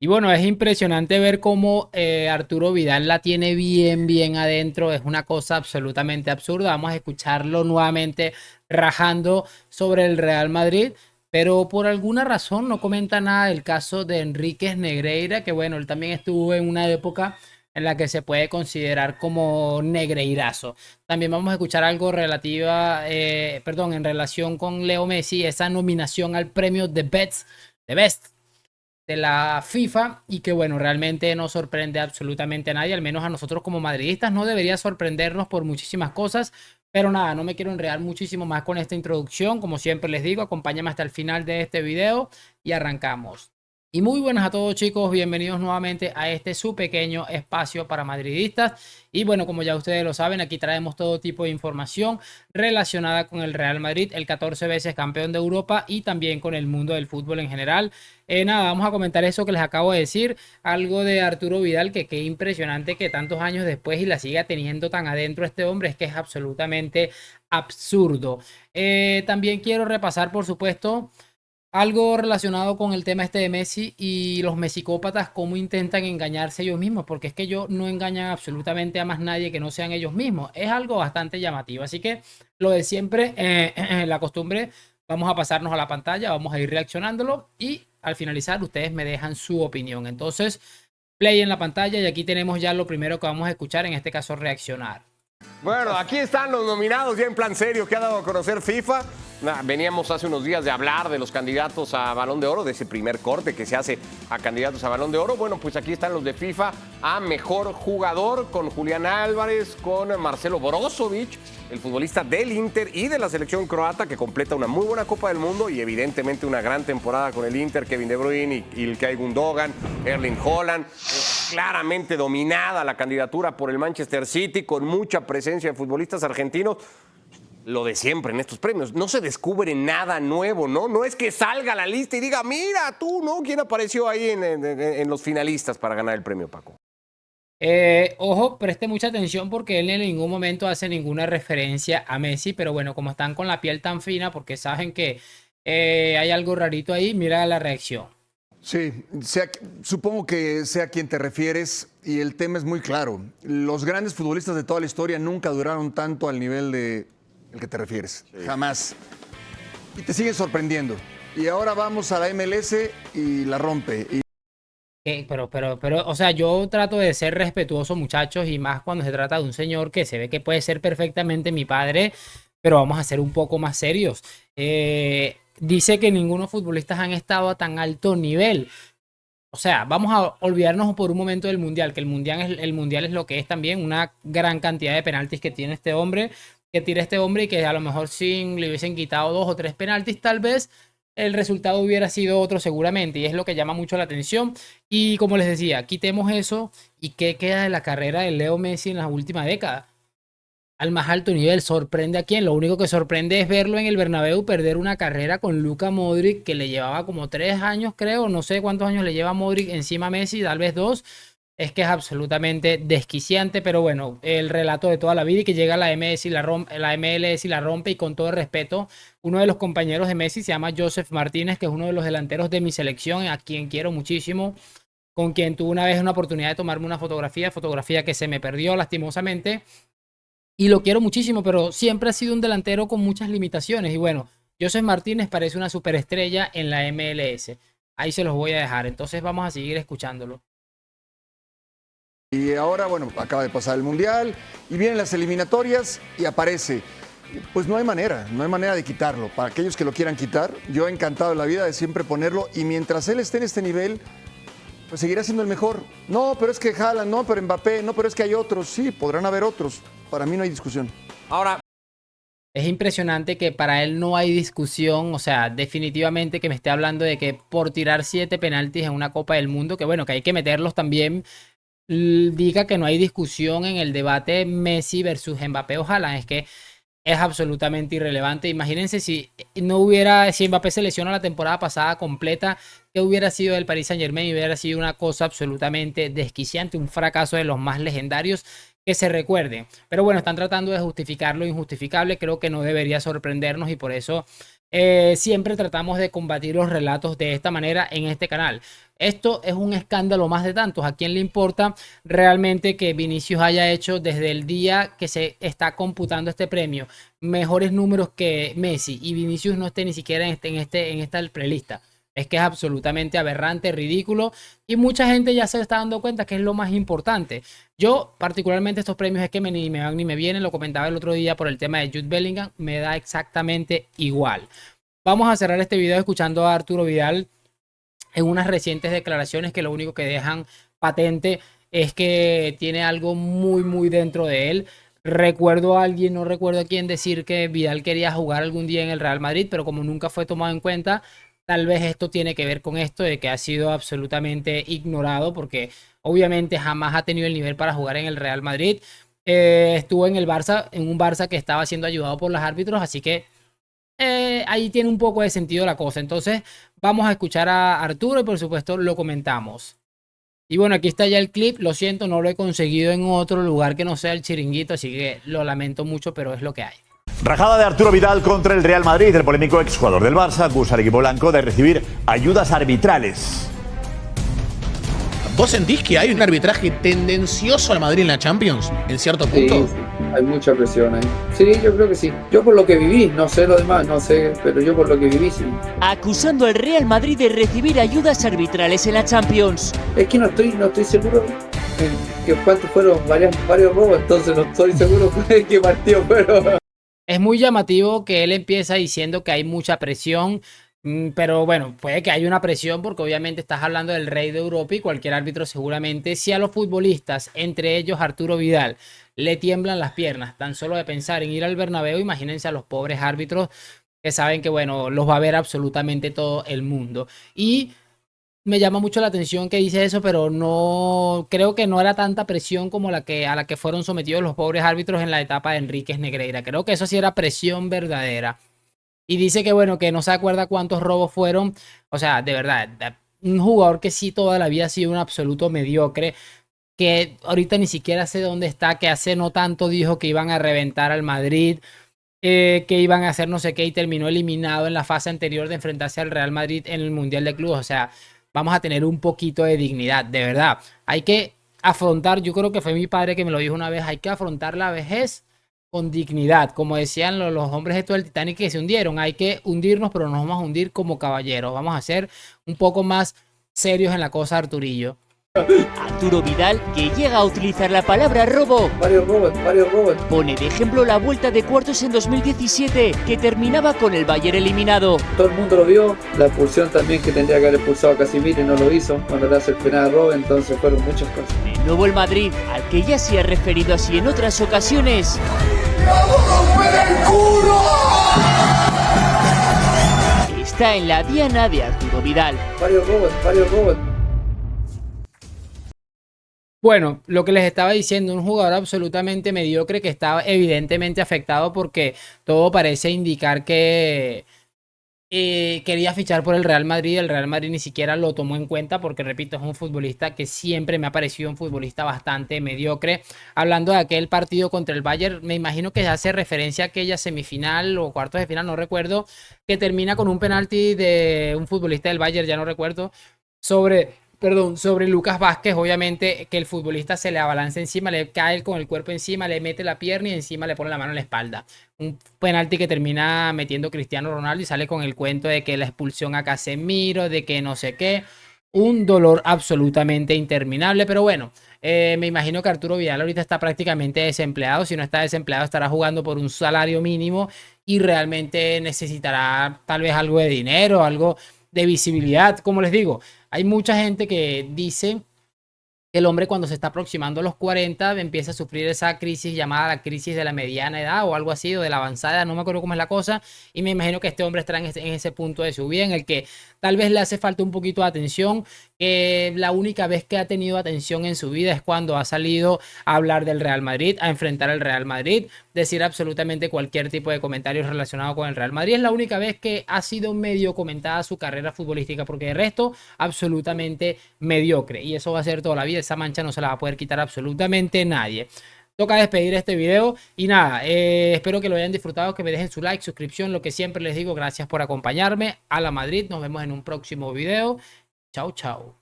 Y bueno, es impresionante ver cómo Arturo Vidal la tiene bien adentro. Es una cosa absolutamente absurda. Vamos a escucharlo nuevamente rajando sobre el Real Madrid. Pero por alguna razón no comenta nada del caso de Enríquez Negreira, que bueno, él también estuvo en una época en la que se puede considerar como negreirazo. También vamos a escuchar algo perdón, en relación con Leo Messi, esa nominación al premio de Best de la FIFA y que bueno, realmente no sorprende absolutamente a nadie, al menos a nosotros como madridistas no debería sorprendernos por muchísimas cosas, pero nada, no me quiero enredar muchísimo más con esta introducción, como siempre les digo, acompáñame hasta el final de este video y arrancamos. Y muy buenas a todos chicos, bienvenidos nuevamente a este su pequeño espacio para madridistas. Y bueno, como ya ustedes lo saben, aquí traemos todo tipo de información relacionada con el Real Madrid, el 14 veces campeón de Europa y también con el mundo del fútbol en general. Nada, vamos a comentar eso que les acabo de decir, algo de Arturo Vidal, que qué impresionante que tantos años después y la siga teniendo tan adentro este hombre, es que es absolutamente absurdo. También quiero repasar, por supuesto, algo relacionado con el tema este de Messi y los mesicópatas, cómo intentan engañarse ellos mismos, porque es que ellos no engañan absolutamente a más nadie que no sean ellos mismos. Es algo bastante llamativo. Así que lo de siempre, la costumbre, vamos a pasarnos a la pantalla, vamos a ir reaccionándolo y al finalizar ustedes me dejan su opinión. Entonces, play en la pantalla y aquí tenemos ya lo primero que vamos a escuchar, en este caso reaccionar. Bueno, aquí están los nominados ya en plan serio que ha dado a conocer FIFA. Veníamos hace unos días de hablar de los candidatos a Balón de Oro, de ese primer corte que se hace a candidatos a Balón de Oro. Bueno, pues aquí están los de FIFA a Mejor Jugador con Julián Álvarez, con Marcelo Brozovic, el futbolista del Inter y de la selección croata que completa una muy buena Copa del Mundo y evidentemente una gran temporada con el Inter, Kevin De Bruyne y Ilkay Gundogan, Erling Haaland. Claramente dominada la candidatura por el Manchester City, con mucha presencia de futbolistas argentinos. Lo de siempre en estos premios, no se descubre nada nuevo, ¿no? No es que salga la lista y diga, mira tú, ¿no? ¿Quién apareció ahí en los finalistas para ganar el premio, Paco? Ojo, preste mucha atención porque él en ningún momento hace ninguna referencia a Messi, pero bueno, como están con la piel tan fina porque saben que hay algo rarito ahí, mira la reacción. Sí, supongo que sé a quién te refieres y el tema es muy claro. Los grandes futbolistas de toda la historia nunca duraron tanto al nivel de el que te refieres. Sí. Jamás. Y te siguen sorprendiendo. Y ahora vamos a la MLS y la rompe. Pero, o sea, yo trato de ser respetuoso, muchachos, y más cuando se trata de un señor que se ve que puede ser perfectamente mi padre, pero vamos a ser un poco más serios. Dice que ninguno de los futbolistas han estado a tan alto nivel. O sea, vamos a olvidarnos por un momento del Mundial, que el mundial es lo que es también, una gran cantidad de penaltis que tiene este hombre, que tira este hombre y que a lo mejor si le hubiesen quitado 2 o 3 penaltis, tal vez el resultado hubiera sido otro seguramente, y es lo que llama mucho la atención. Y como les decía, quitemos eso y qué queda de la carrera de Leo Messi en las últimas décadas. Al más alto nivel, ¿sorprende a quién? Lo único que sorprende es verlo en el Bernabéu perder una carrera con Luka Modric, que le llevaba como 3 años, creo, no sé cuántos años le lleva Modric encima a Messi, tal vez 2. Es que es absolutamente desquiciante, pero bueno, el relato de toda la vida y que llega a la MLS y la MLS y la rompe, y con todo el respeto, uno de los compañeros de Messi se llama Joseph Martínez, que es uno de los delanteros de mi selección, a quien quiero muchísimo, con quien tuve una vez una oportunidad de tomarme una fotografía que se me perdió lastimosamente, y lo quiero muchísimo, pero siempre ha sido un delantero con muchas limitaciones, y bueno, Joseph Martínez parece una superestrella en la MLS. Ahí se los voy a dejar, entonces vamos a seguir escuchándolo. Y ahora, bueno, acaba de pasar el Mundial y vienen las eliminatorias y aparece. Pues no hay manera de quitarlo. Para aquellos que lo quieran quitar, yo he encantado de la vida de siempre ponerlo y mientras él esté en este nivel, pues seguirá siendo el mejor. No, pero es que Haaland, no, pero Mbappé, no, pero es que hay otros. Sí, podrán haber otros. Para mí no hay discusión. Ahora, es impresionante que para él no hay discusión, o sea, definitivamente que me esté hablando de que por tirar 7 penaltis en una Copa del Mundo, que bueno, que hay que meterlos también, diga que no hay discusión en el debate Messi versus Mbappé o Haaland. Es que es absolutamente irrelevante. Imagínense si Mbappé se lesiona la temporada pasada completa, que hubiera sido del Paris Saint-Germain, y hubiera sido una cosa absolutamente desquiciante, un fracaso de los más legendarios que se recuerde. Pero bueno, están tratando de justificar lo injustificable, creo que no debería sorprendernos y por eso siempre tratamos de combatir los relatos de esta manera en este canal. Esto es un escándalo más de tantos. ¿A quién le importa realmente que Vinicius haya hecho desde el día que se está computando este premio mejores números que Messi y Vinicius no esté ni siquiera en esta prelista? Es que es absolutamente aberrante, ridículo y mucha gente ya se está dando cuenta que es lo más importante. Yo particularmente estos premios es que ni me van ni me vienen, lo comentaba el otro día por el tema de Jude Bellingham, me da exactamente igual. Vamos a cerrar este video escuchando a Arturo Vidal en unas recientes declaraciones que lo único que dejan patente es que tiene algo muy dentro de él. Recuerdo a alguien, no recuerdo a quién, decir que Vidal quería jugar algún día en el Real Madrid, pero como nunca fue tomado en cuenta, tal vez esto tiene que ver con esto de que ha sido absolutamente ignorado porque obviamente jamás ha tenido el nivel para jugar en el Real Madrid. Estuvo en el Barça, en un Barça que estaba siendo ayudado por los árbitros, así que ahí tiene un poco de sentido la cosa. Entonces vamos a escuchar a Arturo y por supuesto lo comentamos. Y bueno, aquí está ya el clip. Lo siento, no lo he conseguido en otro lugar que no sea el Chiringuito, así que lo lamento mucho, pero es lo que hay. Rajada de Arturo Vidal contra el Real Madrid. El polémico exjugador del Barça acusa al equipo blanco de recibir ayudas arbitrales. ¿Vos sentís que hay un arbitraje tendencioso al Madrid en la Champions, en cierto punto? Sí, hay mucha presión ahí. Sí, yo creo que sí. Yo por lo que viví, no sé lo demás, no sé, pero yo por lo que viví sí. Acusando al Real Madrid de recibir ayudas arbitrales en la Champions. Es que no estoy seguro que cuántos fueron varios robos, entonces no estoy seguro de qué partido fueron. Es muy llamativo que él empieza diciendo que hay mucha presión. Pero bueno, puede que haya una presión porque obviamente estás hablando del rey de Europa y cualquier árbitro seguramente, si a los futbolistas, entre ellos Arturo Vidal, le tiemblan las piernas tan solo de pensar en ir al Bernabéu, imagínense a los pobres árbitros que saben que bueno, los va a ver absolutamente todo el mundo. Y me llama mucho la atención que dice eso, pero no creo que no era tanta presión como a la que fueron sometidos los pobres árbitros en la etapa de Enríquez Negreira. Creo que eso sí era presión verdadera. Y dice que bueno, que no se acuerda cuántos robos fueron. O sea, de verdad, un jugador que sí toda la vida ha sido un absoluto mediocre, que ahorita ni siquiera sé dónde está, que hace no tanto dijo que iban a reventar al Madrid, que iban a hacer no sé qué y terminó eliminado en la fase anterior de enfrentarse al Real Madrid en el Mundial de Clubes. O sea, vamos a tener un poquito de dignidad, de verdad. Hay que afrontar, yo creo que fue mi padre que me lo dijo una vez, hay que afrontar la vejez con dignidad, como decían los hombres estos del Titanic que se hundieron. Hay que hundirnos, pero nos vamos a hundir como caballeros. Vamos a ser un poco más serios en la cosa, Arturillo. Arturo Vidal, que llega a utilizar la palabra robo, Varios robos. pone de ejemplo la vuelta de cuartos en 2017, que terminaba con el Bayern eliminado. Todo el mundo lo vio, la expulsión también que tendría que haber expulsado a Casemiro y no lo hizo, cuando le hace el penal a Robben, entonces fueron muchas cosas. De nuevo el Madrid, al que ya se ha referido así en otras ocasiones, está en la diana de Arturo Vidal. Varios robos. Bueno, lo que les estaba diciendo, un jugador absolutamente mediocre que estaba evidentemente afectado porque todo parece indicar que quería fichar por el Real Madrid. El Real Madrid ni siquiera lo tomó en cuenta porque, repito, es un futbolista que siempre me ha parecido un futbolista bastante mediocre. Hablando de aquel partido contra el Bayern, me imagino que hace referencia a aquella semifinal o cuartos de final, no recuerdo, que termina con un penalti de un futbolista del Bayern, ya no recuerdo, sobre Lucas Vázquez. Obviamente que el futbolista se le abalanza encima, le cae con el cuerpo encima, le mete la pierna y encima le pone la mano en la espalda. Un penalti que termina metiendo Cristiano Ronaldo y sale con el cuento de que la expulsión a Casemiro, de que no sé qué. Un dolor absolutamente interminable, pero bueno, me imagino que Arturo Vidal ahorita está prácticamente desempleado. Si no está desempleado, estará jugando por un salario mínimo y realmente necesitará tal vez algo de dinero, algo de visibilidad. Como les digo, hay mucha gente que dice que el hombre cuando se está aproximando a los 40 empieza a sufrir esa crisis llamada la crisis de la mediana edad o algo así, o de la avanzada edad, no me acuerdo cómo es la cosa, y me imagino que este hombre estará en ese punto de su vida en el que tal vez le hace falta un poquito de atención. La única vez que ha tenido atención en su vida es cuando ha salido a hablar del Real Madrid, a enfrentar al Real Madrid, decir absolutamente cualquier tipo de comentarios relacionado con el Real Madrid. Es la única vez que ha sido medio comentada su carrera futbolística, porque de resto absolutamente mediocre, y eso va a ser toda la vida. Esa mancha no se la va a poder quitar absolutamente nadie. Toca despedir este video y nada, espero que lo hayan disfrutado, que me dejen su like, suscripción, lo que siempre les digo. Gracias por acompañarme. A la Madrid, nos vemos en un próximo video. Chao, chao.